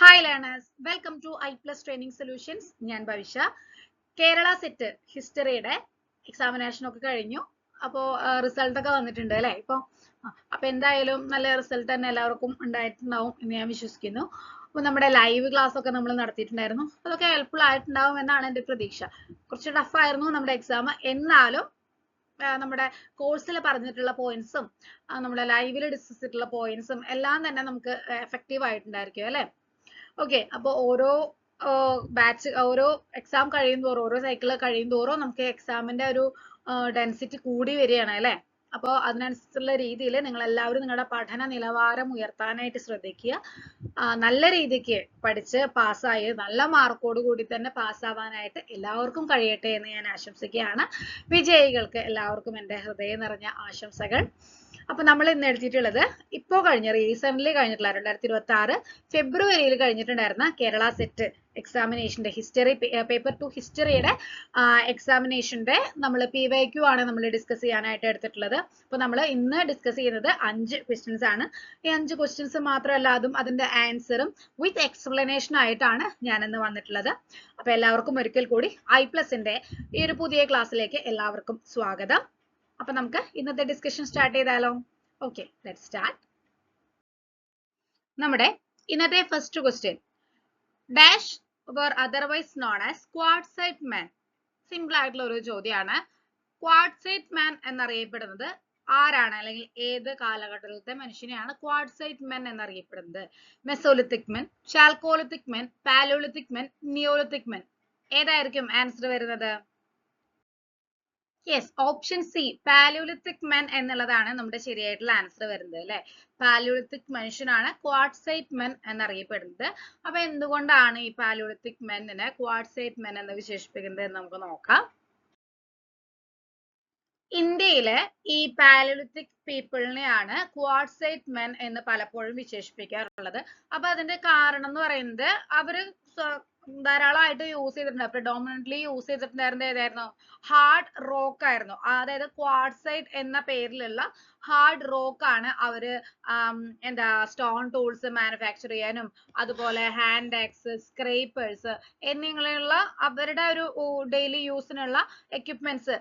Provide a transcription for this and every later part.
Hi learners, welcome to iPlus Training Solutions. ഞാൻ ഭവിഷ. Kerala set ഹിസ്റ്ററിയുടെ examination ഒക്കെ കഴിഞ്ഞു. അപ്പോൾ റിസൾട്ട് ഒക്കെ വന്നിട്ടുണ്ട് അല്ലേ? അപ്പോൾ എന്തായാലും നല്ല റിസൾട്ട് തന്നെ എല്ലാവർക്കും ഉണ്ടായിട്ടുണ്ടാവും എന്ന് ഞാൻ വിശ്വസിക്കുന്നു. അപ്പോൾ നമ്മുടെ ലൈവ് ക്ലാസ് ഒക്കെ നമ്മൾ നടത്തിയിട്ടുണ്ടായിരുന്നു. അതൊക്കെ ഹെൽപ്ഫുൾ ആയിട്ടുണ്ടാവും എന്നാണ് എൻ്റെ പ്രതീക്ഷ. കുറച്ച് ടഫ് ആയിരുന്നു നമ്മുടെ എക്സാം. എന്നാലും നമ്മുടെ കോഴ്സിൽ പറഞ്ഞിട്ടുള്ള പോയിന്റ്സും നമ്മുടെ ലൈവിൽ ഡിസ്കസ് ചെയ്തിട്ടുള്ള പോയിന്റ്സും എല്ലാം തന്നെ നമുക്ക് എഫക്റ്റീവ് ആയിട്ടുണ്ടായിരിക്കും അല്ലേ? ഓക്കെ, അപ്പോൾ ഓരോ ബാച്ച് ഓരോ എക്സാം കഴിയുന്തോറും ഓരോ സൈക്കിൾ കഴിയുന്തോറും നമുക്ക് എക്സാമിന്റെ ഒരു ഡെൻസിറ്റി കൂടി വരികയാണ് അല്ലേ? അപ്പോൾ അതിനനുസരിച്ചുള്ള രീതിയിൽ നിങ്ങൾ എല്ലാവരും നിങ്ങളുടെ പഠന നിലവാരം ഉയർത്താനായിട്ട് ശ്രദ്ധിക്കുക. നല്ല രീതിക്ക് പഠിച്ച് പാസ്സായി നല്ല മാർക്കോട് കൂടി തന്നെ പാസ്സാവാനായിട്ട് എല്ലാവർക്കും കഴിയട്ടെ എന്ന് ഞാൻ ആശംസിക്കുകയാണ്. വിജയികൾക്ക് എല്ലാവർക്കും എൻ്റെ ഹൃദയം നിറഞ്ഞ ആശംസകൾ. അപ്പൊ നമ്മൾ ഇന്ന് എടുത്തിട്ടുള്ളത് ഇപ്പോ റീസെന്റ് കഴിഞ്ഞിട്ടുള്ള 2026 ഫെബ്രുവരിയിൽ കഴിഞ്ഞിട്ടുണ്ടായിരുന്ന കേരള സെറ്റ് എക്സാമിനേഷന്റെ ഹിസ്റ്ററി പേപ്പർ 2 ഹിസ്റ്ററിയുടെ എക്സാമിനേഷന്റെ നമ്മൾ PYQ ആണ് നമ്മൾ ഡിസ്കസ് ചെയ്യാനായിട്ട് എടുത്തിട്ടുള്ളത്. അപ്പൊ നമ്മൾ ഇന്ന് ഡിസ്കസ് ചെയ്യുന്നത് 5 ക്വസ്റ്റ്യൻസ് ആണ്. ഈ 5 ക്വസ്റ്റ്യൻസ് മാത്രമല്ല അതും അതിന്റെ ആൻസറും വിത്ത് എക്സ്പ്ലനേഷൻ ആയിട്ടാണ് ഞാൻ ഇന്ന് വന്നിട്ടുള്ളത്. അപ്പൊ എല്ലാവർക്കും ഒരിക്കൽ കൂടി iPlusന്റെ ഈ ഒരു പുതിയ ക്ലാസ്സിലേക്ക് എല്ലാവർക്കും സ്വാഗതം. അപ്പൊ നമുക്ക് ഇന്നത്തെ ഡിസ്കഷൻ സ്റ്റാർട്ട് ചെയ്താലോ? Okay, let's start. നമ്മുടെ ഇന്നത്തെ first question, dash were otherwise known as quartzite man. Simple ആയിട്ടുള്ള ഒരു ചോദ്യമാണ്. ക്വാർട്സൈറ്റ് മാൻ എന്നറിയപ്പെടുന്നത് ആരാണ്, അല്ലെങ്കിൽ ഏത് കാലഘട്ടത്തിലത്തെ മനുഷ്യനെയാണ് ക്വാർട്സൈറ്റ് മെൻ എന്നറിയപ്പെടുന്നത്? Mesolithic men, chalcolithic men, palaeolithic men, neolithic men? ഏതായിരിക്കും ആൻസർ വരുന്നത്? Yes, option C palaeolithic men എന്നുള്ളതാണ് നമ്മുടെ ശരിയായിട്ടുള്ള ആൻസർ വരുന്നത് അല്ലെ. പാലിയോലിത്തിക് മനുഷ്യനാണ് ക്വാർട്സൈറ്റ് മെൻ എന്നറിയപ്പെടുന്നത്. അപ്പൊ എന്തുകൊണ്ടാണ് ഈ പാലിയോലിത്തിക് മെന്നിനെ ക്വാർട്സൈറ്റ് മെൻ എന്ന് വിശേഷിപ്പിക്കുന്നത് എന്ന് നമുക്ക് നോക്കാം. ഇന്ത്യയിലെ ഈ പാലിയോലിത്തിക് പീപ്പിളിനെയാണ് ക്വാർട്സൈറ്റ് മെൻ എന്ന് പലപ്പോഴും വിശേഷിപ്പിക്കാറുള്ളത്. അപ്പൊ അതിന്റെ കാരണം എന്ന് പറയുന്നത് അവര് ധാരാളമായിട്ട് യൂസ് ചെയ്തിട്ടുണ്ട്, പ്രിഡോമിനന്റ്ലി യൂസ് ചെയ്തിട്ടുണ്ടായിരുന്നത് ഏതായിരുന്നു? ഹാർഡ് റോക്ക് ആയിരുന്നു. അതായത് ക്വാർട്സൈറ്റ് എന്ന പേരിലുള്ള ഹാർഡ് റോക്ക് ആണ് അവര് സ്റ്റോൺ ടൂൾസ് മാനുഫാക്ചർ ചെയ്യാനും അതുപോലെ ഹാൻഡ് ആക്സ്, സ്ക്രേപ്പേഴ്സ് എന്നിങ്ങനെയുള്ള അവരുടെ ഒരു ഡെയിലി യൂസിനുള്ള എക്യുപ്മെന്റ്സ്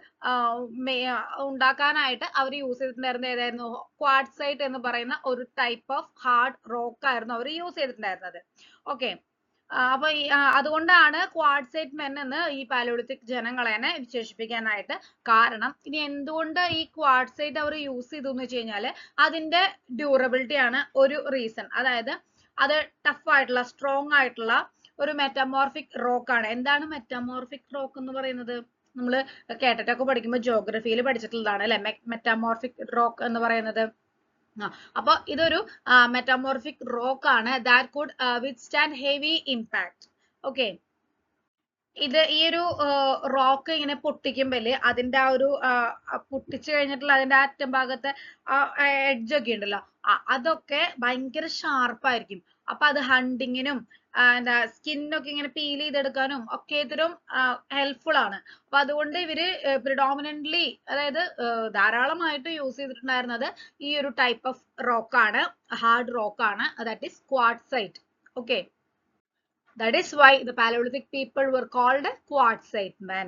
ഉണ്ടാക്കാനായിട്ട് അവർ യൂസ് ചെയ്തിട്ടുണ്ടായിരുന്നത് ഏതായിരുന്നു? ക്വാർട്സൈറ്റ് എന്ന് പറയുന്ന ഒരു ടൈപ്പ് ഓഫ് ഹാർഡ് റോക്ക് ആയിരുന്നു അവർ യൂസ് ചെയ്തിട്ടുണ്ടായിരുന്നത്. ഓക്കെ, അപ്പൊ അതുകൊണ്ടാണ് ക്വാർട്സൈറ്റ് മെൻ എന്ന് ഈ പാലിയോലിത്തിക് ജനങ്ങളെ വിശേഷിപ്പിക്കാനായിട്ട് കാരണം. ഇനി എന്തുകൊണ്ട് ഈ ക്വാർട്സൈറ്റ് അവർ യൂസ് ചെയ്തു എന്ന് വെച്ച് കഴിഞ്ഞാല് അതിന്റെ ഡ്യൂറബിലിറ്റി ആണ് ഒരു റീസൺ. അതായത് അത് ടഫ് ആയിട്ടുള്ള സ്ട്രോങ് ആയിട്ടുള്ള ഒരു മെറ്റമോർഫിക് റോക്ക് ആണ്. എന്താണ് മെറ്റമോർഫിക് റോക്ക് എന്ന് പറയുന്നത്? നമ്മൾ കേട്ടിട്ടൊക്കെ പഠിക്കുമ്പോൾ ജോഗ്രഫിയിൽ പഠിച്ചിട്ടുള്ളതാണ് അല്ലെ, മെറ്റമോർഫിക് റോക്ക് എന്ന് പറയുന്നത്. അപ്പൊ ഇതൊരു മെറ്റമോർഫിക് റോക്ക് ആണ് that could withstand heavy impact. Okay, ഇത് ഈ ഒരു റോക്ക് ഇങ്ങനെ പൊട്ടിക്കുമ്പോൾ അതിന്റെ ആ ഒരു പൊട്ടിച്ചു കഴിഞ്ഞിട്ടുള്ള അതിന്റെ അറ്റം ഭാഗത്തെ എഡ്ജ് ഒക്കെ ഉണ്ടല്ലോ, അതൊക്കെ ഭയങ്കര ഷാർപ്പായിരിക്കും. അപ്പൊ അത് ഹണ്ടിങ്ങിനും സ്കിന്നൊക്കെ ഇങ്ങനെ പീൽ ചെയ്തെടുക്കാനും ഒക്കെ ഇതിലും ഹെൽപ്ഫുൾ ആണ്. അപ്പൊ അതുകൊണ്ട് ഇവര് പ്രിഡോമിനന്റ്ലി അതായത് ധാരാളമായിട്ട് യൂസ് ചെയ്തിട്ടുണ്ടായിരുന്നത് ഈ ഒരു ടൈപ്പ് ഓഫ് റോക്ക് ആണ്, ഹാർഡ് റോക്ക് ആണ്, that is quartzite. Okay, that is why the Paleolithic people were called quartzite men.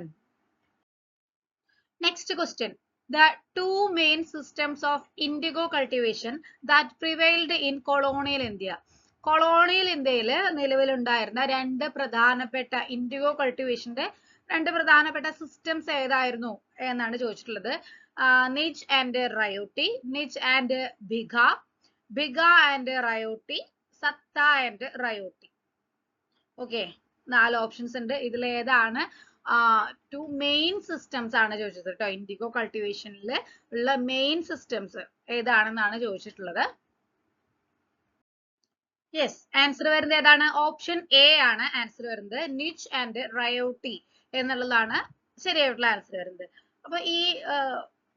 Next question, the two main systems of indigo cultivation that prevailed in colonial India. Colonial ഇന്ത്യയിൽ നിലവിലുണ്ടായിരുന്ന രണ്ട് പ്രധാനപ്പെട്ട IndiGo കൾട്ടിവേഷന്റെ രണ്ട് പ്രധാനപ്പെട്ട systems ഏതായിരുന്നു എന്നാണ് ചോദിച്ചിട്ടുള്ളത്. Nij and ryoti, nij and bigha, bigha and ryoti, satta and ryoti. Okay, 4 options ഉണ്ട്. ഇതിൽ ഏതാണ് ടു മെയിൻ സിസ്റ്റംസ് ആണ് ചോദിച്ചത് കേട്ടോ. ഇൻഡിഗോ കൾട്ടിവേഷനിൽ ഉള്ള മെയിൻ സിസ്റ്റംസ് ഏതാണെന്നാണ് ചോദിച്ചിട്ടുള്ളത്. യെസ്, ആൻസർ വരുന്നത് ഏതാണ്? ഓപ്ഷൻ എ ആണ് ആൻസർ വരുന്നത്. നിച്ച് ആൻഡ് റയോട്ടി എന്നുള്ളതാണ് ശരിയായിട്ടുള്ള ആൻസർ വരുന്നത്. അപ്പൊ ഈ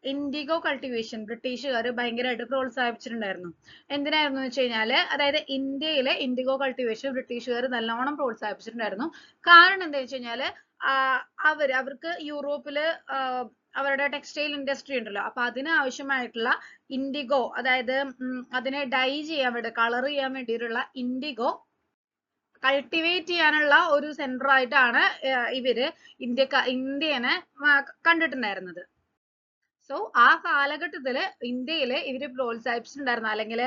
ഇൻഡിഗോ കൾട്ടിവേഷൻ ബ്രിട്ടീഷുകാർ ഭയങ്കരമായിട്ട് പ്രോത്സാഹിപ്പിച്ചിട്ടുണ്ടായിരുന്നു. എന്തിനായിരുന്നു വെച്ച് കഴിഞ്ഞാല്, അതായത് ഇന്ത്യയിലെ ഇൻഡിഗോ കൾട്ടിവേഷൻ ബ്രിട്ടീഷുകാർ നല്ലോണം പ്രോത്സാഹിപ്പിച്ചിട്ടുണ്ടായിരുന്നു. കാരണം എന്താ വെച്ച് കഴിഞ്ഞാല് അവർക്ക് യൂറോപ്പില് അവരുടെ ടെക്സ്റ്റൈൽ ഇൻഡസ്ട്രി ഉണ്ടല്ലോ, അപ്പൊ അതിന് ആവശ്യമായിട്ടുള്ള ഇൻഡിഗോ, അതായത് അതിനെ ഡൈ ചെയ്യാൻ വേണ്ടി കളർ ചെയ്യാൻ വേണ്ടിയിട്ടുള്ള ഇൻഡിഗോ കൾട്ടിവേറ്റ് ചെയ്യാനുള്ള ഒരു സെന്റർ ആയിട്ടാണ് ഇവര് ഇന്ത്യനെ കണ്ടിട്ടുണ്ടായിരുന്നത്. സോ ആ കാലഘട്ടത്തില് ഇന്ത്യയില് ഇവര് പ്രോത്സാഹിപ്പിച്ചിട്ടുണ്ടായിരുന്ന അല്ലെങ്കിൽ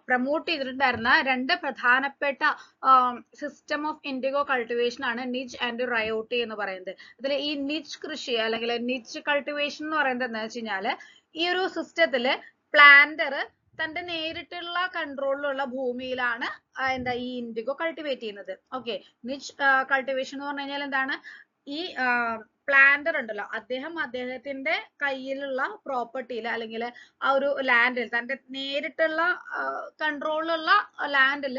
പ്രൊമോട്ട് ചെയ്തിട്ടുണ്ടായിരുന്ന രണ്ട് പ്രധാനപ്പെട്ട സിസ്റ്റം ഓഫ് ഇൻഡിഗോ കൾട്ടിവേഷൻ ആണ് നിച്ച് ആൻഡ് റയോട്ടി എന്ന് പറയുന്നത്. അതിൽ ഈ നിച്ച് കൃഷി അല്ലെങ്കിൽ നിച്ച് കൾട്ടിവേഷൻ എന്ന് പറയുന്നത് എന്താ വെച്ച് കഴിഞ്ഞാല് ഈ ഒരു സിസ്റ്റത്തില് പ്ലാന്റർ തന്റെ നേരിട്ടുള്ള കൺട്രോളിലുള്ള ഭൂമിയിലാണ് എന്താ ഈ ഇൻഡിഗോ കൾട്ടിവേറ്റ് ചെയ്യുന്നത്. ഓക്കെ, നിച്ച് കൾട്ടിവേഷൻ എന്ന് പറഞ്ഞു കഴിഞ്ഞാൽ എന്താണ്, ഈ പ്ലാന്റർ ഉണ്ടല്ലോ, അദ്ദേഹത്തിന്റെ കയ്യിലുള്ള പ്രോപ്പർട്ടിയിൽ അല്ലെങ്കിൽ ആ ഒരു ലാൻഡിൽ, തന്റെ നേരിട്ടുള്ള കൺട്രോളിലുള്ള ലാൻഡിൽ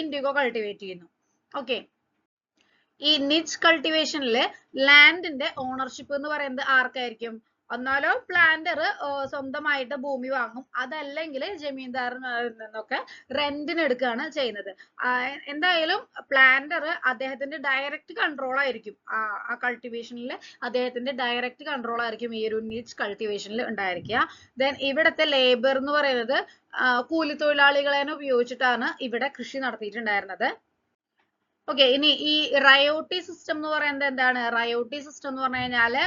ഇൻഡിഗോ കൾട്ടിവേറ്റ് ചെയ്യുന്നു. ഓക്കെ, ഈ നിച്ച് കൾട്ടിവേഷനില് ലാൻഡിന്റെ ഓണർഷിപ്പ് എന്ന് പറയുന്നത് ആർക്കായിരിക്കും? എന്നാലോ പ്ലാന്റർ സ്വന്തമായിട്ട് ഭൂമി വാങ്ങും, അതല്ലെങ്കിൽ ജമീന്ദാറിൽ നിന്നൊക്കെ റെന്റിന് എടുക്കുകയാണ് ചെയ്യുന്നത്. എന്തായാലും പ്ലാന്റർ അദ്ദേഹത്തിന്റെ ഡയറക്റ്റ് കൺട്രോൾ ആയിരിക്കും ആ കൾട്ടിവേഷനിൽ, അദ്ദേഹത്തിന്റെ ഡയറക്റ്റ് കൺട്രോൾ ആയിരിക്കും ഈ ഒരു നിച്ച് കൾട്ടിവേഷനിൽ ഉണ്ടായിരിക്കുക. ദെൻ ഇവിടത്തെ ലേബർ എന്ന് പറയുന്നത് കൂലിത്തൊഴിലാളികളെ ഉപയോഗിച്ചിട്ടാണ് ഇവിടെ കൃഷി നടത്തിയിട്ടുണ്ടായിരുന്നത്. ഓക്കെ, ഇനി ഈ റയോട്ടി സിസ്റ്റം എന്ന് പറയുന്നത് എന്താണ്? റയോട്ടി സിസ്റ്റം എന്ന് പറഞ്ഞു കഴിഞ്ഞാല്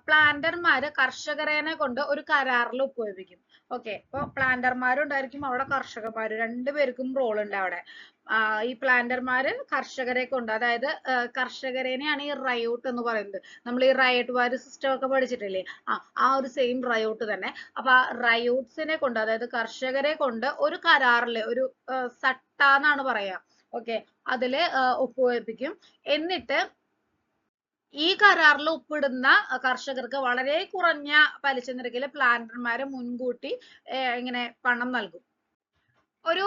പ്ലാന്റർമാര് കർഷകരെ കൊണ്ട് ഒരു കരാറിൽ ഒപ്പുവെപ്പിക്കും. ഓക്കെ, ഇപ്പൊ പ്ലാന്റർമാരുണ്ടായിരിക്കും, അവിടെ കർഷകന്മാര്, രണ്ടുപേർക്കും റോൾ ഉണ്ട് അവിടെ. ഈ പ്ലാന്റർമാര് കർഷകരെ കൊണ്ട്, അതായത് കർഷകരെയാണ് ഈ റയോട്ട് എന്ന് പറയുന്നത്. നമ്മൾ ഈ റയോട്ട് വാര് സിസ്റ്റം ഒക്കെ പഠിച്ചിട്ടില്ലേ? ആ ഒരു സെയിം റയോട്ട് തന്നെ. അപ്പൊ ആ റയോട്ട്സിനെ കൊണ്ട്, അതായത് കർഷകരെ കൊണ്ട് ഒരു കരാറില്, ഒരു സട്ട എന്നാണ് പറയാ. ഓക്കെ, അതില് ഒപ്പുവെപ്പിക്കും. എന്നിട്ട് ഈ കരാറിൽ ഒപ്പിടുന്ന കർഷകർക്ക് വളരെ കുറഞ്ഞ പലിശ നിരക്കിൽ പ്ലാന്റർമാരെ മുൻകൂട്ടി ഇങ്ങനെ പണം നൽകും. ഒരു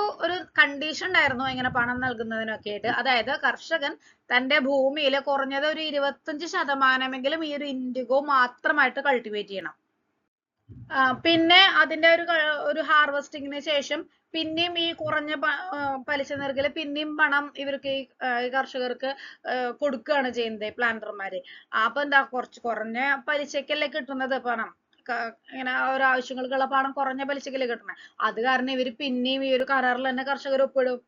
കണ്ടീഷൻ ഉണ്ടായിരുന്നു ഇങ്ങനെ പണം നൽകുന്നതിനൊക്കെ ആയിട്ട്. അതായത് കർഷകൻ തന്റെ ഭൂമിയിൽ കുറഞ്ഞത് ഒരു 25% ഈ ഒരു ഇൻഡിഗോ മാത്രമായിട്ട് കൾട്ടിവേറ്റ് ചെയ്യണം. പിന്നെ അതിന്റെ ഒരു ഹാർവെസ്റ്റിങ്ങിന് ശേഷം പിന്നെയും ഈ കുറഞ്ഞ പലിശ നിരക്കിൽ പിന്നെയും പണം ഇവർക്ക് ഈ കർഷകർക്ക് കൊടുക്കുകയാണ് ചെയ്യുന്നത് പ്ലാന്റർമാര്. അപ്പൊ എന്താ, കുറഞ്ഞ പലിശക്കല്ലേ കിട്ടുന്നത് പണം, ഇങ്ങനെ ഓരോ ആവശ്യങ്ങൾക്കുള്ള പണം കുറഞ്ഞ പലിശക്കല്ലേ കിട്ടണേ. അത് കാരണം ഇവര് പിന്നെയും ഈ ഒരു കരാറിൽ തന്നെ കർഷകർ ഒപ്പിടും.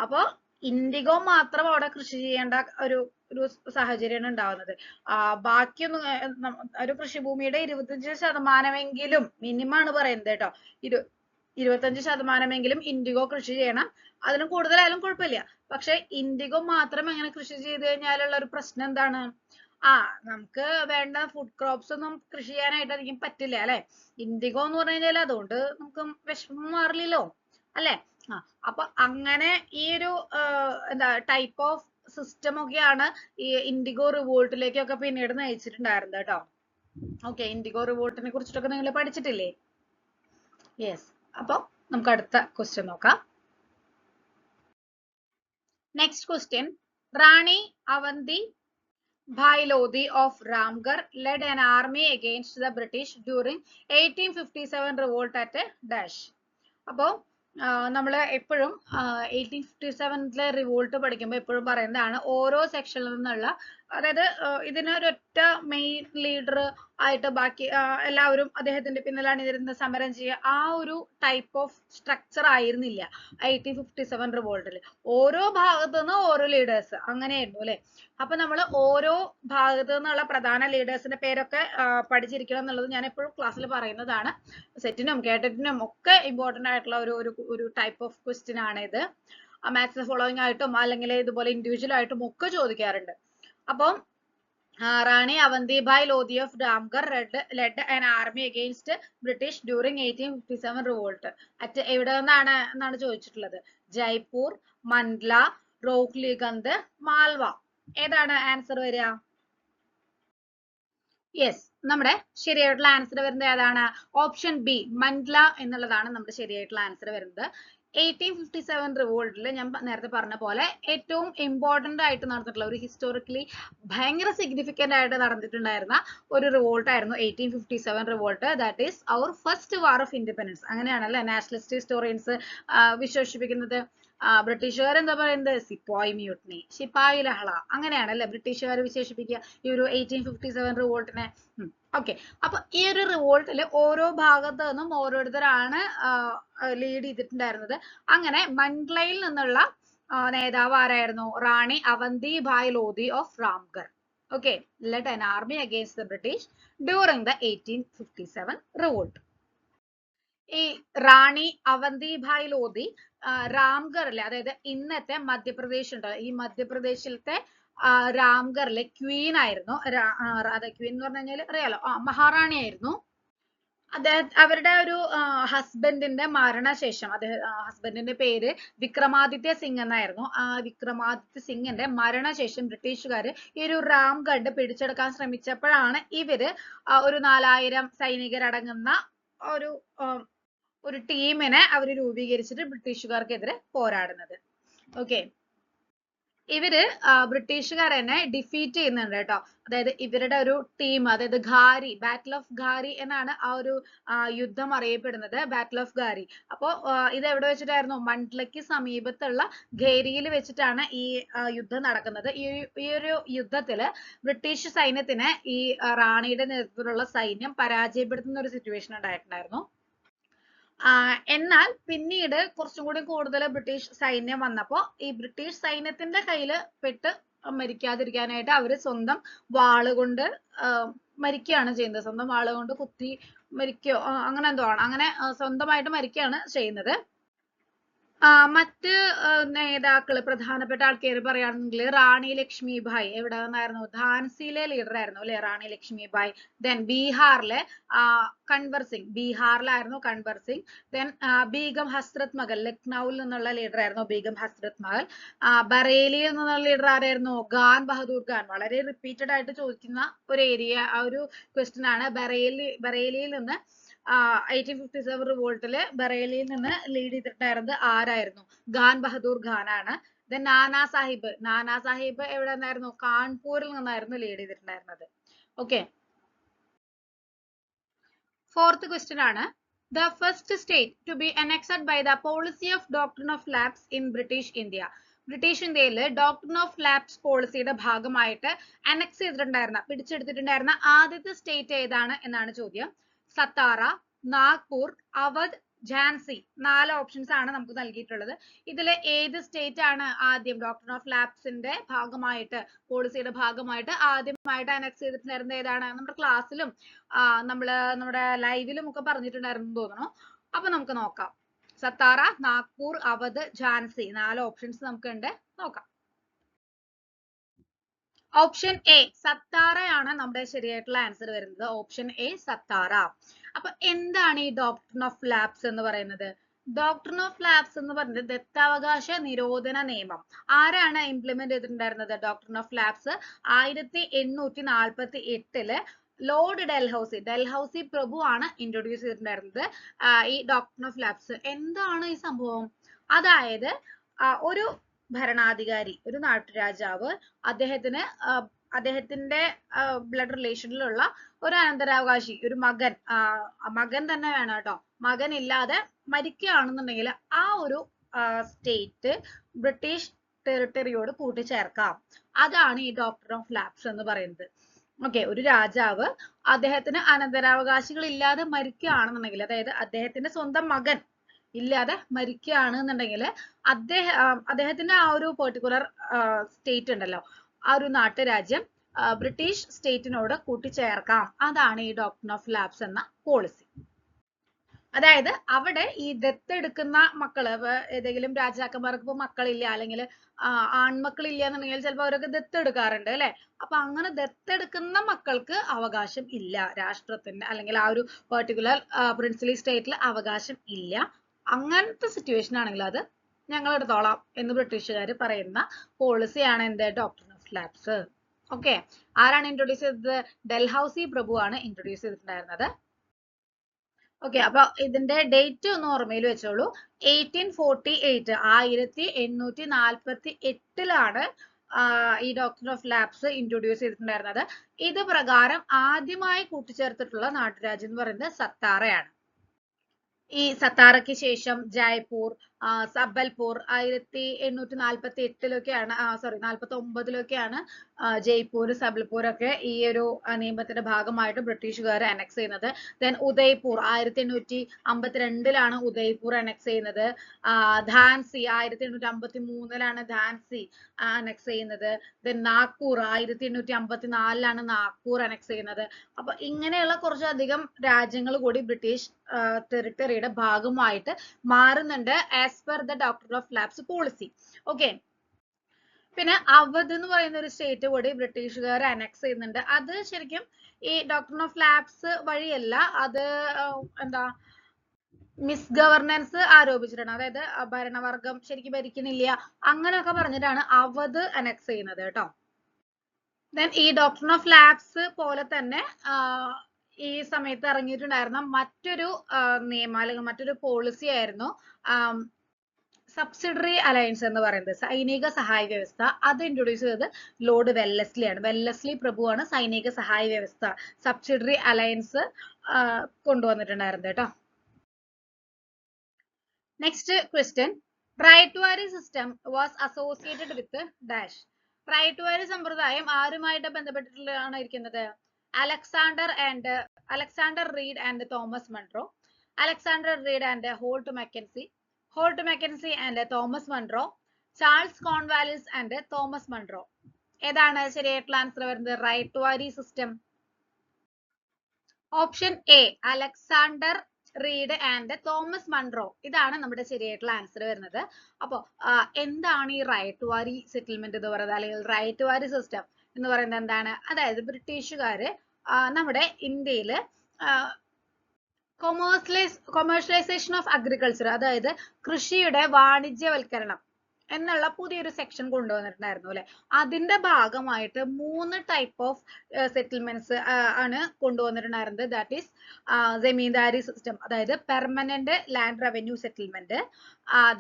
അപ്പൊ ഇൻഡിഗോ മാത്രം അവിടെ കൃഷി ചെയ്യേണ്ട ഒരു സാഹചര്യമാണ് ഉണ്ടാവുന്നത്. ബാക്കിയൊന്നും ഒരു കൃഷിഭൂമിയുടെ 25% മിനിമം ആണ് പറയുന്നത് കേട്ടോ. 25% ഇൻഡിഗോ കൃഷി ചെയ്യണം. അതിന് കൂടുതലായാലും കുഴപ്പമില്ല. പക്ഷെ ഇൻഡിഗോ മാത്രം എങ്ങനെ കൃഷി ചെയ്ത് കഴിഞ്ഞാലുള്ള ഒരു പ്രശ്നം എന്താണ്? നമുക്ക് വേണ്ട ഫുഡ് ക്രോപ്സ് ഒന്നും കൃഷി ചെയ്യാനായിട്ട് അധികം പറ്റില്ല അല്ലെ. ഇൻഡിഗോ എന്ന് പറഞ്ഞു കഴിഞ്ഞാൽ അതുകൊണ്ട് നമുക്ക് വിഷമം മാറില്ലല്ലോ അല്ലെ. അപ്പൊ അങ്ങനെ ഈ ഒരു എന്താ ടൈപ്പ് ഓഫ് സിസ്റ്റം ഒക്കെയാണ് ഈ ഇൻഡിഗോ റിവോൾട്ടിലേക്കൊക്കെ പിന്നീട് നയിച്ചിട്ടുണ്ടായിരുന്നത് കേട്ടോ. ഓക്കെ, ഇൻഡിഗോ റിവോൾട്ടിനെ കുറിച്ചിട്ടൊക്കെ നിങ്ങൾ പഠിച്ചിട്ടില്ലേ? യെസ്. അപ്പൊ നമുക്ക് അടുത്ത ക്വസ്റ്റ്യൻ നോക്കാം. Next question, Rani Avanti Bhai Lodhi of Ramgarh led an army against the British during 1857 revolt at a dash. അപ്പോ നമ്മൾ എപ്പോഴും 1857 റിവോൾട്ട് പഠിക്കുമ്പോൾ എപ്പോഴും പറയുന്നതാണ് ഓരോ സെക്ഷനിൽ നിന്നുള്ള, അതായത് ഇതിനൊരൊറ്റ മെയിൻ ലീഡർ ആയിട്ട് ബാക്കി എല്ലാവരും അദ്ദേഹത്തിന്റെ പിന്നിലാണ് ഇതിരുന്ന് സമരം ചെയ്യുക. ആ ഒരു ടൈപ്പ് ഓഫ് സ്ട്രക്ചർ ആയിരുന്നില്ല 1857 റിവോൾട്ടിൽ. ഓരോ ഭാഗത്തു നിന്ന് ഓരോ ലീഡേഴ്സ് അങ്ങനെയായിരുന്നു അല്ലെ. അപ്പൊ നമ്മൾ ഓരോ ഭാഗത്തു നിന്നുള്ള പ്രധാന ലീഡേഴ്സിന്റെ പേരൊക്കെ പഠിച്ചിരിക്കണം എന്നുള്ളത് ഞാൻ എപ്പോഴും ക്ലാസ്സിൽ പറയുന്നതാണ്. സെറ്റിനും കേട്ടറ്റിനും ഒക്കെ ഇമ്പോർട്ടന്റ് ആയിട്ടുള്ള ഒരു ടൈപ്പ് ഓഫ് ക്വസ്റ്റ്യൻ ആണ് ഇത്. മാച്ച് ദ ഫോളോയിങ് ആയിട്ടും അല്ലെങ്കിൽ ഇതുപോലെ ഇൻഡിവിജ്വൽ ആയിട്ടും ഒക്കെ ചോദിക്കാറുണ്ട്. അപ്പം Rani Avantibai Lodhi of Ramgarh led an army against British during 1857 revolt. എവിടെ നിന്നാണ് ചോദിച്ചിട്ടുള്ളത്? ജയ്പൂർ, മണ്ഡ്ല, റോഹ്ലിഗന്ധ്, മാൽവ. ഏതാണ് ആൻസർ വരിക? യെസ്, നമ്മുടെ ശരിയായിട്ടുള്ള ആൻസർ വരുന്നത് ഏതാണ്? ഓപ്ഷൻ ബി, മണ്ഡ്ല എന്നുള്ളതാണ് നമ്മുടെ ശരിയായിട്ടുള്ള ആൻസർ വരുന്നത്. 1857 റിവോൾട്ടിൽ ഞാൻ നേരത്തെ പറഞ്ഞ പോലെ ഏറ്റവും ഇമ്പോർട്ടന്റ് ആയിട്ട് നടന്നിട്ടുള്ള ഒരു ഹിസ്റ്റോറിക്കലി ഭയങ്കര സിഗ്നിഫിക്കന്റ് ആയിട്ട് നടന്നിട്ടുണ്ടായിരുന്ന ഒരു റിവോൾട്ട് ആയിരുന്നു 1857 revolt. That is our first war of independence. അങ്ങനെയാണല്ലേ നാഷണലിസ്റ്റ് ഹിസ്റ്റോറിയൻസ് വിശേഷിപ്പിക്കുന്നത്. ബ്രിട്ടീഷുകാർ എന്താ പറയുന്നത്? സിപ്പായി മ്യൂട്ടണി, ശിപ്പായി ലഹള, അങ്ങനെയാണല്ലേ ബ്രിട്ടീഷുകാർ വിശേഷിപ്പിക്കുക ഈ ഒരു 1857 റിവോൾട്ടിനെ. ഓക്കെ, അപ്പൊ ഈ ഒരു റിവോൾട്ടിൽ ഓരോ ഭാഗത്തു നിന്നും ഓരോരുത്തരാണ് ലീഡ് ചെയ്തിട്ടുണ്ടായിരുന്നത്. അങ്ങനെ മണ്ഡ്ലയിൽ നിന്നുള്ള നേതാവ് ആരായിരുന്നു? Rani Avantibai Lodhi of Ramgarh. Okay, led an army against the British during the 1857 revolt. ഈ റാണി അവന്തിഭായ് ലോധി റാംഗറിലെ, അതായത് ഇന്നത്തെ മധ്യപ്രദേശ് ഉണ്ട്, ഈ മധ്യപ്രദേശിലത്തെ റാംഗറിലെ ക്വീൻ ആയിരുന്നു. അതെ, ക്വീൻ എന്ന് പറഞ്ഞു കഴിഞ്ഞാൽ അറിയാലോ, മഹാറാണി ആയിരുന്നു. അവരുടെ ഒരു ഹസ്ബൻഡിന്റെ മരണശേഷം, ഹസ്ബൻഡിന്റെ പേര് വിക്രമാദിത്യ സിംഗ് എന്നായിരുന്നു. ആ വിക്രമാദിത്യ സിംഗിന്റെ മരണശേഷം ബ്രിട്ടീഷുകാര് ഈ ഒരു റാംഗഡ് പിടിച്ചെടുക്കാൻ ശ്രമിച്ചപ്പോഴാണ് ഇവര് ഒരു 4000 സൈനികരടങ്ങുന്ന ഒരു ടീമിനെ അവർ രൂപീകരിച്ചിട്ട് ബ്രിട്ടീഷുകാർക്കെതിരെ പോരാടുന്നത്. ഓക്കെ, ഇവര് ബ്രിട്ടീഷുകാരെന്നെ ഡിഫീറ്റ് ചെയ്യുന്നുണ്ട് കേട്ടോ. അതായത് ഇവരുടെ ഒരു ടീം, അതായത് ഘാരി, ബാറ്റിൽ ഓഫ് ഘാരി എന്നാണ് ആ ഒരു യുദ്ധം അറിയപ്പെടുന്നത്, ബാറ്റിൽ ഓഫ് ഘാരി. അപ്പോ ഇത് എവിടെ വെച്ചിട്ടായിരുന്നു? മണ്ഡലയ്ക്ക് സമീപത്തുള്ള ഘേരിയിൽ വെച്ചിട്ടാണ് ഈ യുദ്ധം നടക്കുന്നത്. ഈ ഒരു യുദ്ധത്തില് ബ്രിട്ടീഷ് സൈന്യത്തിന് ഈ റാണിയുടെ നേതൃത്വത്തിലുള്ള സൈന്യം പരാജയപ്പെടുത്തുന്ന ഒരു സിറ്റുവേഷൻ ഉണ്ടായിട്ടുണ്ടായിരുന്നു. എന്നാൽ പിന്നീട് കുറച്ചും കൂടി കൂടുതൽ ബ്രിട്ടീഷ് സൈന്യം വന്നപ്പോ ഈ ബ്രിട്ടീഷ് സൈന്യത്തിന്റെ കയ്യിൽ പെട്ട് മരിക്കാതിരിക്കാനായിട്ട് അവര് സ്വന്തം വാളുകൊണ്ട് മരിക്കുകയാണ് ചെയ്യുന്നത്. സ്വന്തം വാളുകൊണ്ട് കുത്തി മരിക്കോ അങ്ങനെ എന്തോ ആണ്, അങ്ങനെ സ്വന്തമായിട്ട് മരിക്കുകയാണ് ചെയ്യുന്നത്. മറ്റ് നേതാക്കള്, പ്രധാനപ്പെട്ട ആൾക്കാർ പറയുകയാണെങ്കിൽ റാണി ലക്ഷ്മിഭായ് എവിടെ നിന്നായിരുന്നു? ഝാൻസിയിലെ ലീഡർ ആയിരുന്നു അല്ലെ, റാണി ലക്ഷ്മിഭായ്. ദെൻ ബീഹാറിലെ കൺവർ സിംഗ്, ബീഹാറിലായിരുന്നു കൺവർ സിംഗ്. ദെൻ ബീഗം ഹസ്രത് മഹൽ, ലക്നൌവിൽ നിന്നുള്ള ലീഡർ ആയിരുന്നു ബീഗം ഹസ്രത് മഹൽ. ബറേലിയിൽ നിന്നുള്ള ലീഡർ ആരായിരുന്നു? ഖാൻ ബഹദൂർ ഖാൻ. വളരെ റിപ്പീറ്റഡ് ആയിട്ട് ചോദിക്കുന്ന ഒരു ഏരിയ, ആ ഒരു ക്വസ്റ്റ്യൻ ആണ്. ബറേലിയിൽ നിന്ന് 1857 റിവോൾട്ടില് ബറേലിയിൽ നിന്ന് ലീഡ് ചെയ്തിട്ടുണ്ടായിരുന്നത് ആരായിരുന്നു? ഖാൻ ബഹദൂർ ഖാൻ ആണ്. ദെൻ നാനാ സാഹിബ് എവിടെ നിന്നായിരുന്നു? കാൺപൂരിൽ നിന്നായിരുന്നു ലീഡ് ചെയ്തിട്ടുണ്ടായിരുന്നത്. ഓക്കെ, ഫോർത്ത് ക്വസ്റ്റ്യൻ ആണ്. The first state to be annexed by the policy of doctrine of lapse in British India. British ഇന്ത്യയിൽ ഡോക്ട്രിൻ ഓഫ് ലാപ്സ് പോളിസിയുടെ ഭാഗമായിട്ട് അനക്സ് ചെയ്തിട്ടുണ്ടായിരുന്ന, പിടിച്ചെടുത്തിട്ടുണ്ടായിരുന്ന ആദ്യത്തെ സ്റ്റേറ്റ് ഏതാണ് എന്നാണ് ചോദ്യം. സത്താറ, നാഗ്പൂർ, അവധ്, ഝാൻസി. 4 ഓപ്ഷൻസ് ആണ് നമുക്ക് നൽകിയിട്ടുള്ളത്. ഇതിൽ ഏത് സ്റ്റേറ്റ് ആണ് ആദ്യം ഡോക്ട്രിൻ ഓഫ് ലാപ്സിന്റെ ഭാഗമായിട്ട്, പോളിസിയുടെ ഭാഗമായിട്ട് ആദ്യമായിട്ട് അനക്സ് ചെയ്തിട്ടുണ്ടായിരുന്നത് ഏതാണ്? നമ്മുടെ ക്ലാസ്സിലും നമ്മുടെ ലൈവിലും ഒക്കെ പറഞ്ഞിട്ടുണ്ടായിരുന്നു തോന്നുന്നു. അപ്പൊ നമുക്ക് നോക്കാം. സത്താറ, നാഗ്പൂർ, അവധ്, ഝാൻസി. 4 ഓപ്ഷൻസ് നമുക്ക് ഉണ്ട്, നോക്കാം. ഓപ്ഷൻ എ സത്താറയാണ് നമ്മുടെ ശരിയായിട്ടുള്ള ആൻസർ വരുന്നത്. Option A Satara. അപ്പൊ എന്താണ് ഈ ഡോക്ട്രിൻ ഓഫ് ലാപ്സ് എന്ന് പറയുന്നത്? ഡോക്ട്രിൻ ഓഫ് ലാപ്സ് എന്ന് പറയുന്നത് ദത്താവകാശ നിരോധന നിയമം. ആരാണ് ഇംപ്ലിമെന്റ് ചെയ്തിട്ടുണ്ടായിരുന്നത് doctrine of lapse? 1848 Lord Dalhousie പ്രഭു ആണ് ഇൻട്രൊഡ്യൂസ് ചെയ്തിട്ടുണ്ടായിരുന്നത് ഈ ഡോക്ട്രിൻ ഓഫ് ലാപ്സ്. എന്താണ് ഈ സംഭവം? അതായത് ഒരു ഭരണാധികാരി, ഒരു നാട്ടുരാജാവ്, അദ്ദേഹത്തിന്റെ ബ്ലഡ് റിലേഷനിലുള്ള ഒരു അനന്തരാവകാശി, ഒരു മകൻ തന്നെ വേണം കേട്ടോ, മകൻ ഇല്ലാതെ മരിക്കുകയാണെന്നുണ്ടെങ്കിൽ ആ ഒരു സ്റ്റേറ്റ് ബ്രിട്ടീഷ് ടെറിട്ടറിയോട് കൂട്ടിച്ചേർക്കാം. അതാണ് ഈ ഡോക്ട്രിൻ ഓഫ് ലാപ്സ് എന്ന് പറയുന്നത്. ഓക്കെ, ഒരു രാജാവ് അദ്ദേഹത്തിന് അനന്തരാവകാശികൾ ഇല്ലാതെ മരിക്കുകയാണെന്നുണ്ടെങ്കിൽ, അതായത് അദ്ദേഹത്തിന്റെ സ്വന്തം മകൻ ഇല്ലാതെ മരിക്കുകയാണെന്നുണ്ടെങ്കിൽ അദ്ദേഹത്തിന്റെ ആ ഒരു പെർട്ടിക്കുലർ സ്റ്റേറ്റ് ഉണ്ടല്ലോ, ആ ഒരു നാട്ടുരാജ്യം ബ്രിട്ടീഷ് സ്റ്റേറ്റിനോട് കൂട്ടിച്ചേർക്കാം. അതാണ് ഈ ഡോക്ട്രിൻ ഓഫ് ലാപ്സ് എന്ന പോളിസി. അതായത് അവിടെ ഈ ദത്തെടുക്കുന്ന മക്കള്, ഏതെങ്കിലും രാജാക്കന്മാർക്ക് ഇപ്പൊ മക്കളില്ല, അല്ലെങ്കിൽ ആൺമക്കളില്ല എന്നുണ്ടെങ്കിൽ ചിലപ്പോൾ അവരൊക്കെ ദത്തെടുക്കാറുണ്ട് അല്ലെ. അപ്പൊ അങ്ങനെ ദത്തെടുക്കുന്ന മക്കൾക്ക് അവകാശം ഇല്ല, രാഷ്ട്രത്തിന്റെ അല്ലെങ്കിൽ ആ ഒരു പെർട്ടിക്കുലർ പ്രിൻസിലി സ്റ്റേറ്റിൽ അവകാശം ഇല്ല. അങ്ങനത്തെ സിറ്റുവേഷൻ ആണെങ്കിൽ അത് ഞങ്ങൾ എടുത്തോളാം എന്ന് ബ്രിട്ടീഷുകാർ പറയുന്ന പോളിസിയാണ് എന്ത്? Doctrine of lapse. ഓക്കെ, ആരാണ് ഇൻട്രൊഡ്യൂസ് ചെയ്തത്? ഡൽഹൌസി പ്രഭു ആണ് ഇൻട്രൊഡ്യൂസ് ചെയ്തിട്ടുണ്ടായിരുന്നത്. ഓക്കെ, അപ്പൊ ഇതിന്റെ ഡേറ്റ് ഒന്ന് ഓർമ്മയിൽ വെച്ചോളൂ. 1848 ഈ ഡോക്ട്രിൻ ഓഫ് ലാപ്സ് ഇൻട്രൊഡ്യൂസ് ചെയ്തിട്ടുണ്ടായിരുന്നത്. ഇത് പ്രകാരം ആദ്യമായി കൂട്ടിച്ചേർത്തിട്ടുള്ള നാട്ടുരാജ്യം എന്ന് പറയുന്നത് സത്താറയാണ്. ഈ സത്താറയ്ക്ക് ശേഷം ജയ്പൂർ, സബൽപൂർ 1848-ലാണ്, 49-ലൊക്കെയാണ് ജയ്പൂർ, സബൽപൂർ ഒക്കെ ഈ ഒരു നിയമത്തിന്റെ ഭാഗമായിട്ട് ബ്രിട്ടീഷുകാർ അനക്സ് ചെയ്യുന്നത്. ദെൻ ഉദയ്പൂർ 1852-ലാണ് ഉദയ്പൂർ അനക്സ് ചെയ്യുന്നത്. ഝാൻസി 1853-ലാണ് ഝാൻസി അനക്സ് ചെയ്യുന്നത്. ദെൻ നാഗ്പൂർ 1854-ലാണ് നാഗ്പൂർ അനക്സ് ചെയ്യുന്നത്. അപ്പൊ ഇങ്ങനെയുള്ള കുറച്ചധികം രാജ്യങ്ങൾ കൂടി ബ്രിട്ടീഷ് ടെറിട്ടറിയുടെ ഭാഗമായിട്ട് മാറുന്നുണ്ട് as per the doctor of labs policy. Okay, പിന്നെ അവധ് എന്ന് പറയുന്ന ഒരു സ്റ്റേറ്റ് കൂടി ബ്രിട്ടീഷുകാർ അനക്സ് ചെയ്യുന്നുണ്ട്. അത് ശരിക്കും ഈ ഡോക്ടർ ഓഫ് ലാബ്സ് വഴിയല്ല, അത് എന്താ മിസ് ഗവർണൻസ് ആരോപിച്ചിട്ടാണ്. അതായത് ഭരണവർഗം ശരിക്കും ഭരിക്കുന്നില്ല അങ്ങനെയൊക്കെ പറഞ്ഞിട്ടാണ് അവധ് അനക്സ് ചെയ്യുന്നത് കേട്ടോ. ദെൻ ഈ ഡോക്ടർ ഓഫ് ലാബ്സ് പോലെ തന്നെ ഈ സമയത്ത് ഇറങ്ങിയിട്ടുണ്ടായിരുന്ന മറ്റൊരു നിയമം അല്ലെങ്കിൽ മറ്റൊരു പോളിസി ആയിരുന്നു സബ്സിഡറി അലയൻസ് എന്ന് പറയുന്നത്, സൈനിക സഹായ വ്യവസ്ഥ. അത് ഇൻട്രൊഡ്യൂസ് ചെയ്തത് ലോർഡ് വെല്ലസ്ലിയാണ്. വെല്ലസ്ലി പ്രഭുവാണ് സൈനിക സഹായ വ്യവസ്ഥ, സബ്സിഡറി അലയൻസ് കൊണ്ടുവന്നിട്ടുണ്ടായിരുന്നത് കേട്ടോ. Next question, ryotwari system was associated with dash. Ryotwari സമ്പ്രദായം ആരുമായിട്ട് ബന്ധപ്പെട്ടിട്ടാണ് ഇരിക്കുന്നത്? Alexander Read and Thomas Munro, Alexander Read and Holt Mackenzie and Thomas Munro, Charles Cornwallis and Thomas Munro. ഏതാണ് ശരിയായിട്ടുള്ള ആൻസർ വരുന്നത്? Ryotwari system. Option A Alexander Read and Thomas Munro, ഇതാണ് നമ്മുടെ ശരിയായിട്ടുള്ള ആൻസർ വരുന്നത്. അപ്പോ എന്താണ് ഈ റൈറ്റ്വാരി സെറ്റിൽമെന്റ് എന്ന് പറയുന്നത്, അല്ലെങ്കിൽ റൈറ്റ്വാരി സിസ്റ്റം എന്ന് പറയുന്നത് എന്താണ്? അതായത് ബ്രിട്ടീഷുകാര് നമ്മുടെ ഇന്ത്യയില് കൊമേഴ്ഷ്യലൈസേഷൻ ഓഫ് അഗ്രികൾച്ചർ, അതായത് കൃഷിയുടെ വാണിജ്യവൽക്കരണം എന്നുള്ള പുതിയൊരു സെക്ഷൻ കൊണ്ടുവന്നിട്ടുണ്ടായിരുന്നു അല്ലെ. അതിന്റെ ഭാഗമായിട്ട് 3 ടൈപ്പ് ഓഫ് സെറ്റിൽമെന്റ്സ് ആണ് കൊണ്ടുവന്നിട്ടുണ്ടായിരുന്നത്. ദാറ്റ് ഈസ് ജമീന്ദാരി സിസ്റ്റം, അതായത് permanent land revenue settlement,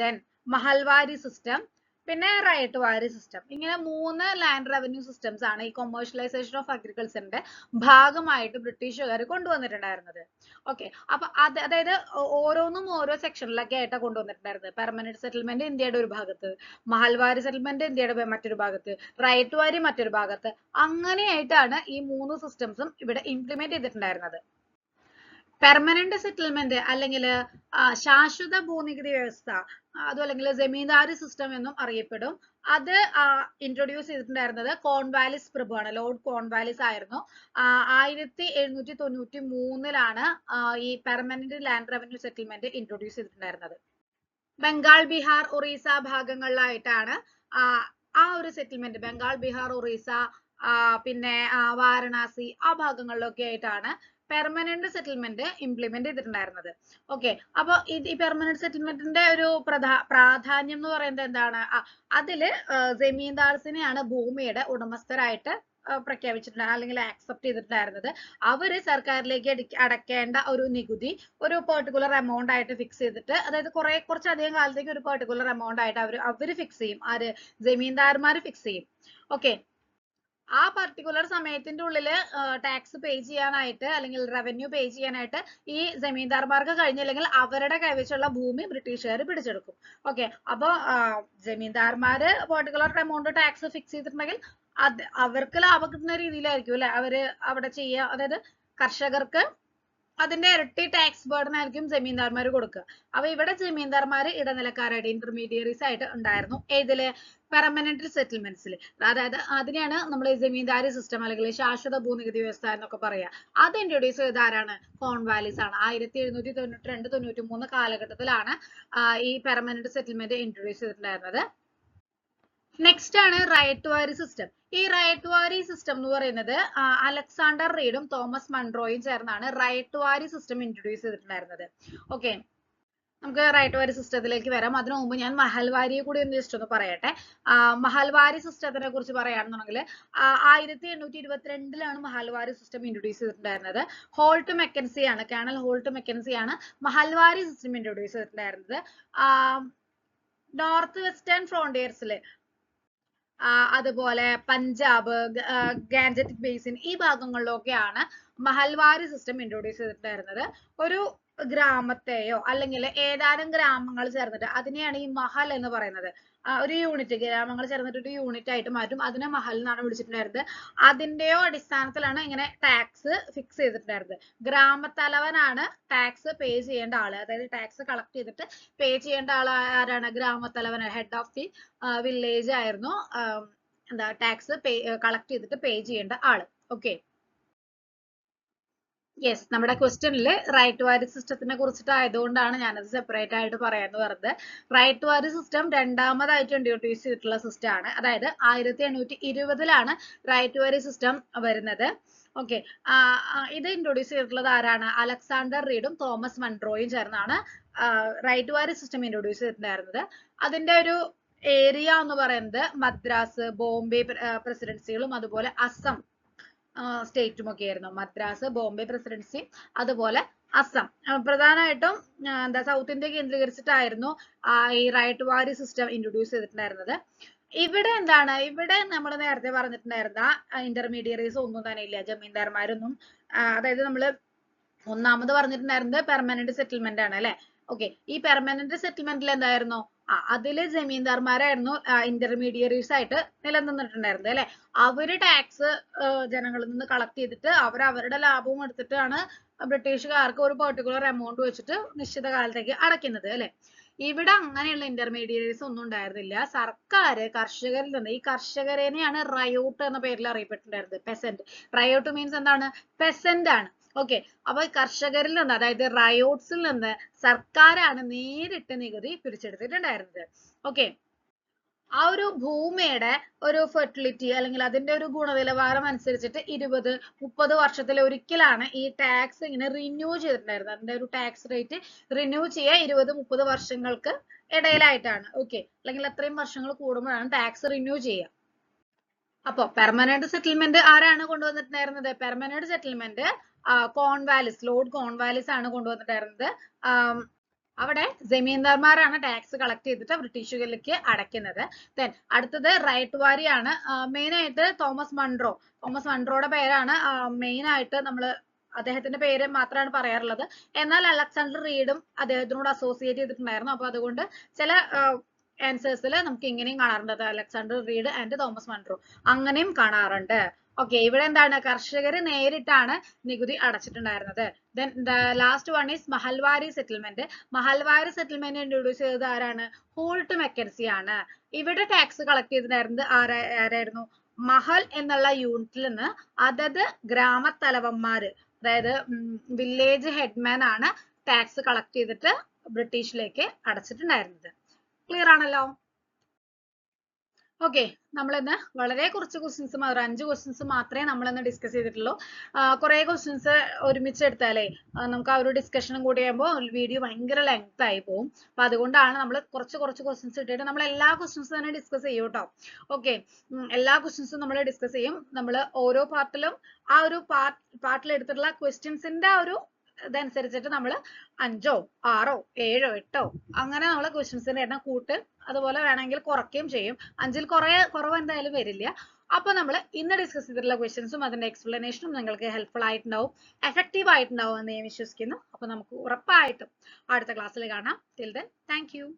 then Mahalwari system, പിന്നെ റൈറ്റ്വാരി സിസ്റ്റം. ഇങ്ങനെ 3 ലാൻഡ് റവന്യൂ സിസ്റ്റംസ് ആണ് ഈ കൊമേഴ്ഷ്യലൈസേഷൻ ഓഫ് അഗ്രികൾച്ചറിന്റെ ഭാഗമായിട്ട് ബ്രിട്ടീഷുകാർ കൊണ്ടുവന്നിട്ടുണ്ടായിരുന്നത്. ഓക്കെ, അപ്പൊ അതായത് ഓരോന്നും ഓരോ സെക്ഷനിലൊക്കെ ആയിട്ടാണ് കൊണ്ടുവന്നിട്ടുണ്ടായിരുന്നത്. പെർമനന്റ് സെറ്റിൽമെന്റ് ഇന്ത്യയുടെ ഒരു ഭാഗത്ത്, മഹൽവാരി സെറ്റിൽമെന്റ് ഇന്ത്യയുടെ മറ്റൊരു ഭാഗത്ത്, റൈറ്റ്വാരി മറ്റൊരു ഭാഗത്ത്, അങ്ങനെയായിട്ടാണ് ഈ 3 സിസ്റ്റംസും ഇവിടെ ഇംപ്ലിമെന്റ് ചെയ്തിട്ടുണ്ടായിരുന്നത്. പെർമനന്റ് സെറ്റിൽമെന്റ് അല്ലെങ്കിൽ ശാശ്വത ഭൂനികുതി വ്യവസ്ഥ, അതും അല്ലെങ്കിൽ ജമീന്ദാരി സിസ്റ്റം എന്നും അറിയപ്പെടും. അത് ഇൻട്രൊഡ്യൂസ് ചെയ്തിട്ടുണ്ടായിരുന്നത് കോൺവാലിസ് പ്രഭുവാണ്, ലോർഡ് കോൺവാലിസ് ആയിരുന്നു. 1793-ലാണ് ഈ permanent land revenue settlement introduce ചെയ്തിട്ടുണ്ടായിരുന്നത്. ബംഗാൾ, ബീഹാർ, ഒറീസ ഭാഗങ്ങളിലായിട്ടാണ് ആ ഒരു സെറ്റിൽമെന്റ്, ബംഗാൾ, ബീഹാർ, ഒറീസ, പിന്നെ വാരണാസി, ആ ഭാഗങ്ങളിലൊക്കെ ആയിട്ടാണ് പെർമനന്റ് സെറ്റിൽമെന്റ് ഇംപ്ലിമെന്റ് ചെയ്തിട്ടുണ്ടായിരുന്നത്. ഓക്കെ, അപ്പൊ ഈ പെർമനന്റ് സെറ്റിൽമെന്റിന്റെ ഒരു പ്രാധാന്യം എന്ന് പറയുന്നത് എന്താണ്? അതില് ജമീന്ദാർസിനെയാണ് ഭൂമിയുടെ ഉടമസ്ഥരായിട്ട് പ്രഖ്യാപിച്ചിട്ടുണ്ട് അല്ലെങ്കിൽ ആക്സെപ്റ്റ് ചെയ്തിട്ടുണ്ടായിരുന്നത്. അവര് സർക്കാരിലേക്ക് അടയ്ക്കേണ്ട ഒരു നികുതി ഒരു പെർട്ടിക്കുലർ എമൗണ്ട് ആയിട്ട് ഫിക്സ് ചെയ്തിട്ട്, അതായത് കുറച്ചധികം കാലത്തേക്ക് ഒരു പെർട്ടിക്കുലർ എമൗണ്ട് ആയിട്ട് അവര് ഫിക്സ് ചെയ്യും. ആര്? ജമീന്ദാർമാര് ഫിക്സ് ചെയ്യും. ഓക്കെ, ആ പർട്ടിക്കുലർ സമയത്തിന്റെ ഉള്ളില് ടാക്സ് പേ ചെയ്യാനായിട്ട് അല്ലെങ്കിൽ റവന്യൂ പേ ചെയ്യാനായിട്ട് ഈ ജമീന്ദാർമാർക്ക് കഴിഞ്ഞില്ലെങ്കിൽ അവരുടെ കൈവശമുള്ള ഭൂമി ബ്രിട്ടീഷുകാർ പിടിച്ചെടുക്കും. ഓക്കെ, അപ്പൊ ജമീന്ദാർമാര് പെർട്ടിക്കുലർ എമൗണ്ട് ടാക്സ് ഫിക്സ് ചെയ്തിട്ടുണ്ടെങ്കിൽ അത് അവർക്ക് ലാഭം കിട്ടുന്ന രീതിയിലായിരിക്കും അല്ലെ അവര് അവിടെ ചെയ്യുക. അതായത് കർഷകർക്ക് അതിന്റെ ഇരട്ടി ടാക്സ് ബർഡൻ ആയിരിക്കും ജമീന്ദാർമാർ കൊടുക്കുക. അപ്പൊ ഇവിടെ ജമീന്ദാർമാര് ഇടനിലക്കാരായിട്ട് ഇന്റർമീഡിയറീസ് ആയിട്ട് ഉണ്ടായിരുന്നു. ഏതില്? പെർമനന്റ് സെറ്റിൽമെന്റ്സിൽ. അതായത് അതിനെയാണ് നമ്മൾ ജമീന്ദാരി സിസ്റ്റം അല്ലെങ്കിൽ ശാശ്വത ഭൂനികുതി വ്യവസ്ഥ എന്നൊക്കെ പറയാ. അത് ഇൻട്രൊഡ്യൂസ് ചെയ്ത ആരാണ്? കോൺവാലിസ് ആണ്. 1792-93 കാലഘട്ടത്തിലാണ് ഈ പെർമനന്റ് സെറ്റിൽമെന്റ് ഇൻട്രൊഡ്യൂസ് ചെയ്തിട്ടുണ്ടായിരുന്നത്. നെക്സ്റ്റ് ആണ് റൈറ്റ്വാരി സിസ്റ്റം. ഈ റൈറ്റ്വാരി സിസ്റ്റം എന്ന് പറയുന്നത് അലക്സാണ്ടർ റീഡും തോമസ് മൺറോയും ചേർന്നാണ് റൈറ്റ്വാരി സിസ്റ്റം ഇൻട്രൊഡ്യൂസ് ചെയ്തിട്ടുണ്ടായിരുന്നത്. ഓക്കെ, നമുക്ക് റൈറ്റ്വാരി സിസ്റ്റത്തിലേക്ക് വരാം. അതിനു മുമ്പ് ഞാൻ മഹൽവാരിയെ കൂടി ഒന്ന് ജസ്റ്റ് ഒന്ന് പറയട്ടെ. മഹൽവാരി സിസ്റ്റത്തിനെ കുറിച്ച് പറയുകയാണെന്നുണ്ടെങ്കിൽ 1822-ലാണ് മഹൽവാരി സിസ്റ്റം ഇൻട്രൊഡ്യൂസ് ചെയ്തിട്ടുണ്ടായിരുന്നത്. ഹോൾട്ട് മെക്കൻസി ആണ്, കേണൽ ഹോൾട്ട് മെക്കൻസി ആണ് മഹൽവാരി സിസ്റ്റം ഇൻട്രൊഡ്യൂസ് ചെയ്തിട്ടുണ്ടായിരുന്നത്. നോർത്ത് വെസ്റ്റേൺ ഫ്രോണ്ടിയേഴ്സില്, അതുപോലെ പഞ്ചാബ്, ഗാൻജറ്റിക് ബേസിൻ, ഈ ഭാഗങ്ങളിലൊക്കെയാണ് മഹൽവാരി സിസ്റ്റം ഇൻട്രൊഡ്യൂസ് ചെയ്തിട്ടുണ്ടായിരുന്നത്. ഒരു ഗ്രാമത്തെയോ അല്ലെങ്കിൽ ഏതാനും ഗ്രാമങ്ങൾ ചേർന്നിട്ട് അതിനെയാണ് ഈ മഹൽ എന്ന് പറയുന്നത്. ഒരു യൂണിറ്റ്, ഗ്രാമങ്ങൾ ചേർന്നിട്ട് ഒരു യൂണിറ്റ് ആയിട്ട് മാറ്റും. അതിനെ മഹൽ എന്നാണ് വിളിച്ചിട്ടുണ്ടായിരുന്നത്. അതിന്റെയോ അടിസ്ഥാനത്തിലാണ് ഇങ്ങനെ ടാക്സ് ഫിക്സ് ചെയ്തിട്ടുണ്ടായിരുന്നത്. ഗ്രാമത്തലവനാണ് ടാക്സ് പേ ചെയ്യേണ്ട ആള്, അതായത് ടാക്സ് കളക്ട് ചെയ്തിട്ട് പേ ചെയ്യേണ്ട ആൾ ആരാണ്? ഗ്രാമത്തലവൻ, ഹെഡ് ഓഫ് ദി വില്ലേജ് ആയിരുന്നു എന്താ ടാക്സ് കളക്ട് ചെയ്തിട്ട് പേ ചെയ്യേണ്ട ആള്. ഓക്കെ, യെസ്, നമ്മുടെ ക്വസ്റ്റ്യനിൽ റൈറ്റ് വാരി സിസ്റ്റത്തിനെ കുറിച്ചിട്ട് ആയതുകൊണ്ടാണ് ഞാനത് സെപ്പറേറ്റ് ആയിട്ട് പറയാന്ന് പറഞ്ഞത്. റൈറ്റ് വാരി സിസ്റ്റം രണ്ടാമതായിട്ട് ഇൻട്രൊഡ്യൂസ് ചെയ്തിട്ടുള്ള സിസ്റ്റം ആണ്. അതായത് 1820 റൈറ്റ് വാരി സിസ്റ്റം വരുന്നത്. ഓക്കെ, ഇത് ഇൻട്രൊഡ്യൂസ് ചെയ്തിട്ടുള്ളത് ആരാണ്? അലക്സാണ്ടർ റീഡും തോമസ് മൺട്രോയും ചേർന്നാണ് റൈറ്റ് വാരി സിസ്റ്റം ഇൻട്രൊഡ്യൂസ് ചെയ്തിട്ടുണ്ടായിരുന്നത്. അതിന്റെ ഒരു ഏരിയ എന്ന് പറയുന്നത് മദ്രാസ്, ബോംബെ പ്രസിഡൻസികളും അതുപോലെ അസം സ്റ്റേറ്റും ഒക്കെ ആയിരുന്നു. മദ്രാസ്, ബോംബെ പ്രസിഡൻസി, അതുപോലെ അസം. പ്രധാനമായിട്ടും എന്താ സൗത്ത് ഇന്ത്യ കേന്ദ്രീകരിച്ചിട്ടായിരുന്നു ഈ റൈറ്റ് വാരി സിസ്റ്റം ഇൻട്രൊഡ്യൂസ് ചെയ്തിട്ടുണ്ടായിരുന്നത്. ഇവിടെ എന്താണ്, ഇവിടെ നമ്മൾ നേരത്തെ പറഞ്ഞിട്ടുണ്ടായിരുന്ന ഇന്റർമീഡിയറീസ് ഒന്നും തന്നെ ഇല്ല, ജമീന്ദാർമാരൊന്നും. അതായത് നമ്മൾ ഒന്നാമത് പറഞ്ഞിട്ടുണ്ടായിരുന്നത് പെർമനന്റ് സെറ്റിൽമെന്റ് ആണ് അല്ലെ. ഓക്കെ, ഈ പെർമനന്റ് സെറ്റിൽമെന്റിൽ എന്തായിരുന്നു? അതില് ജമീന്ദാർമാരായിരുന്നു ഇന്റർമീഡിയറീസ് ആയിട്ട് നിലനിന്നിട്ടുണ്ടായിരുന്നത് അല്ലെ. അവര് ടാക്സ് ജനങ്ങളിൽ നിന്ന് കളക്ട് ചെയ്തിട്ട് അവരുടെ ലാഭവും എടുത്തിട്ടാണ് ബ്രിട്ടീഷുകാർക്ക് ഒരു പെർട്ടിക്കുലർ എമൗണ്ട് വെച്ചിട്ട് നിശ്ചിത കാലത്തേക്ക് അടയ്ക്കുന്നത് അല്ലെ. ഇവിടെ അങ്ങനെയുള്ള ഇന്റർമീഡിയറീസ് ഒന്നും ഉണ്ടായിരുന്നില്ല. സർക്കാർ കർഷകരിൽ നിന്ന്, ഈ കർഷകരെയാണ് റയോട്ട് എന്ന പേരിൽ അറിയപ്പെട്ടിട്ടുണ്ടായിരുന്നത്. പെസന്റ്. റയോട്ട് മീൻസ് എന്താണ്? പെസന്റ് ആണ്. ഓക്കെ, അപ്പൊ കർഷകരിൽ നിന്ന്, അതായത് റയോട്ട്സിൽ നിന്ന് സർക്കാരാണ് നേരിട്ട് നികുതി പിരിച്ചെടുത്തിട്ടുണ്ടായിരുന്നത്. ഓക്കെ, ആ ഒരു ഭൂമിയുടെ ഒരു ഫെർട്ടിലിറ്റി അല്ലെങ്കിൽ അതിന്റെ ഒരു ഗുണനിലവാരം അനുസരിച്ചിട്ട് 20-30 വർഷത്തിൽ ഒരിക്കലാണ് ഈ ടാക്സ് ഇങ്ങനെ റിന്യൂ ചെയ്തിട്ടുണ്ടായിരുന്നത്. അതിന്റെ ഒരു ടാക്സ് റേറ്റ് റിന്യൂ ചെയ്യുക 20-30 വർഷങ്ങൾക്ക് ഇടയിലായിട്ടാണ്. ഓക്കെ, അല്ലെങ്കിൽ അത്രയും വർഷങ്ങൾ കൂടുമ്പോഴാണ് ടാക്സ് റിന്യൂ ചെയ്യുക. അപ്പൊ പെർമനന്റ് സെറ്റിൽമെന്റ് ആരാണ് കൊണ്ടുവന്നിട്ടുണ്ടായിരുന്നത്? Permanent settlement Cornwallis, Lord Cornwallis ആണ് കൊണ്ടുവന്നിട്ടുണ്ടായിരുന്നത്. അവിടെ ജമീന്ദാർമാരാണ് ടാക്സ് കളക്ട് ചെയ്തിട്ട് ബ്രിട്ടീഷുകാരിലേക്ക് അടയ്ക്കുന്നത്. ദെൻ അടുത്തത് റൈറ്റ് വാരി ആണ്. മെയിൻ ആയിട്ട് തോമസ് മൺട്രോയുടെ പേരാണ് മെയിൻ ആയിട്ട് നമ്മൾ, അദ്ദേഹത്തിന്റെ പേര് മാത്രമാണ് പറയാറുള്ളത്. എന്നാൽ അലക്സാണ്ടർ റീഡും അദ്ദേഹത്തിനോട് അസോസിയേറ്റ് ചെയ്തിട്ടുണ്ടായിരുന്നു. അപ്പൊ അതുകൊണ്ട് ചില ആൻസേഴ്സിൽ നമുക്ക് ഇങ്ങനെയും കാണാറുണ്ട്, Alexander Read and Thomas Munro, അങ്ങനെയും കാണാറുണ്ട്. ഓക്കെ, ഇവിടെ എന്താണ്? കർഷകര് നേരിട്ടാണ് നികുതി അടച്ചിട്ടുണ്ടായിരുന്നത്. Then the last one is mahalwari settlement. Mahalwari settlement introduce ചെയ്തത് ആരാണ്? ഹോൾട്ട് മെക്കൻസി ആണ്. ഇവിടെ ടാക്സ് കളക്ട് ചെയ്തിട്ടുണ്ടായിരുന്നത് ആരായിരുന്നു? മഹൽ എന്നുള്ള യൂണിറ്റിൽ നിന്ന് അതത് ഗ്രാമത്തലവന്മാര്, അതായത് വില്ലേജ് ഹെഡ്മാൻ ആണ് ടാക്സ് കളക്ട് ചെയ്തിട്ട് ബ്രിട്ടീഷിലേക്ക് അടച്ചിട്ടുണ്ടായിരുന്നത്. ക്ലിയർ ആണല്ലോ? ഓക്കെ, നമ്മളിന്ന് വളരെ കുറച്ച് ക്വസ്റ്റ്യൻസ്, ഒരു 5 ക്വസ്റ്റ്യൻസ് മാത്രമേ നമ്മളിന്ന് ഡിസ്കസ് ചെയ്തിട്ടുള്ളൂ. കുറെ ക്വസ്റ്റ്യൻസ് ഒരുമിച്ച് എടുത്താലേ നമുക്ക് ആ ഒരു ഡിസ്കഷനും കൂടി ചെയ്യുമ്പോൾ വീഡിയോ ഭയങ്കര ലെങ്ത് ആയി പോകും. അപ്പൊ അതുകൊണ്ടാണ് നമ്മൾ കുറച്ച് ക്വസ്റ്റ്യൻസ് ഇട്ടിട്ട് നമ്മൾ എല്ലാ ക്വസ്റ്റ്യൻസും തന്നെ ഡിസ്കസ് ചെയ്യും കേട്ടോ. ഓക്കെ, എല്ലാ ക്വസ്റ്റ്യൻസും നമ്മൾ ഡിസ്കസ് ചെയ്യും. നമ്മൾ ഓരോ പാർട്ടിലും ആ ഒരു പാർട്ടിൽ എടുത്തിട്ടുള്ള ക്വസ്റ്റ്യൻസിന്റെ ഒരു ഇതനുസരിച്ചിട്ട് നമ്മൾ 5ഓ 6ഓ 7ഓ 8ഓ അങ്ങനെ നമ്മൾ ക്വസ്റ്റ്യൻസിന്റെ എണ്ണം കൂട്ട്, അതുപോലെ വേണമെങ്കിൽ കുറയ്ക്കുകയും ചെയ്യും. 5ൽ കുറവ് എന്തായാലും വരില്ല. അപ്പൊ നമ്മൾ ഇന്ന് ഡിസ്കസ് ചെയ്തിട്ടുള്ള ക്വസ്റ്റ്യൻസും അതിന്റെ എക്സ്പ്ലനേഷനും നിങ്ങൾക്ക് ഹെൽപ്ഫുൾ ആയിട്ടുണ്ടാവും, എഫക്റ്റീവ് ആയിട്ടുണ്ടാവും എന്ന് ഞാൻ വിശ്വസിക്കുന്നു. അപ്പൊ നമുക്ക് ഉറപ്പായിട്ടും അടുത്ത ക്ലാസ്സിൽ കാണാം. Till then thank you.